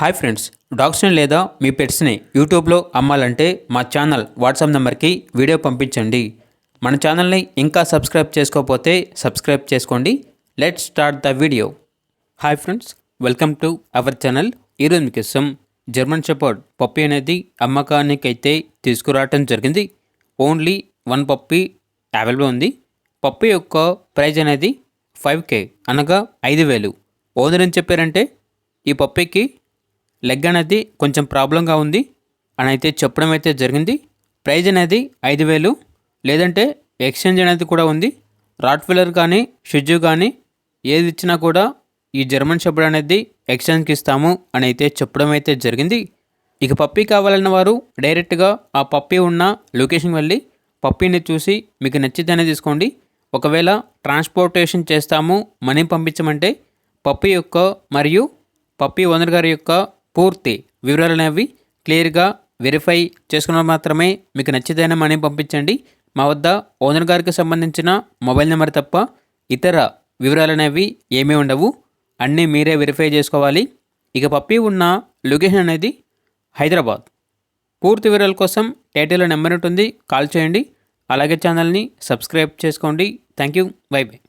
Hi friends, డాగ్స్ని లేదా మీ పెట్స్ని యూట్యూబ్లో అమ్మాలంటే మా ఛానల్ వాట్సాప్ నెంబర్కి వీడియో పంపించండి. మన ఛానల్ని ఇంకా సబ్స్క్రైబ్ చేసుకోకపోతే సబ్స్క్రైబ్ చేసుకోండి. Let's start the video. Hi friends, welcome to our channel. ఈరోజు మీకోసం జర్మన్ షెపర్డ్ పప్పీ అనేది అమ్మకానికైతే తీసుకురావటం జరిగింది. ఓన్లీ 1 పప్పీ అవైలబుల్ ఉంది. పప్పీ యొక్క ప్రైజ్ అనేది 5K అనగా 5,000. ఓనర్ ఏం చెప్పారంటే ఈ పప్పీకి లెగ్ అనేది కొంచెం ప్రాబ్లంగా ఉంది అని అయితే చెప్పడం అయితే జరిగింది. ప్రైజ్ అనేది 5,000, లేదంటే ఎక్స్చేంజ్ అనేది కూడా ఉంది. రాట్వీలర్ కానీ షిట్జూ కానీ ఏది ఇచ్చినా కూడా ఈ జర్మన్ షెపర్డ్ అనేది ఎక్స్చేంజ్కి ఇస్తాము అని అయితే చెప్పడం అయితే జరిగింది. ఇక పప్పీ కావాలన్న వారు డైరెక్ట్గా ఆ పప్పీ ఉన్న లొకేషన్కి వెళ్ళి పప్పీని చూసి మీకు నచ్చితేనే తీసుకోండి. ఒకవేళ ట్రాన్స్పోర్టేషన్ చేస్తాము, మనీ పంపించమంటే పప్పీ యొక్క మరియు పప్పీ ఓనర్ గారి యొక్క పూర్తి వివరాలు అనేవి క్లియర్గా వెరిఫై చేసుకున్న మాత్రమే మీకు నచ్చితేనే మనీ పంపించండి. మా వద్ద ఓనర్ గారికి సంబంధించిన మొబైల్ నెంబర్ తప్ప ఇతర వివరాలు అనేవి ఏమీ ఉండవు. అన్నీ మీరే వెరిఫై చేసుకోవాలి. ఇక పప్పీ ఉన్న లొకేషన్ అనేది హైదరాబాద్. పూర్తి వివరాల కోసం టైటిల్లో నెంబర్ ఉంటుంది, కాల్ చేయండి. అలాగే ఛానల్ని సబ్స్క్రైబ్ చేసుకోండి. Thank you, by by.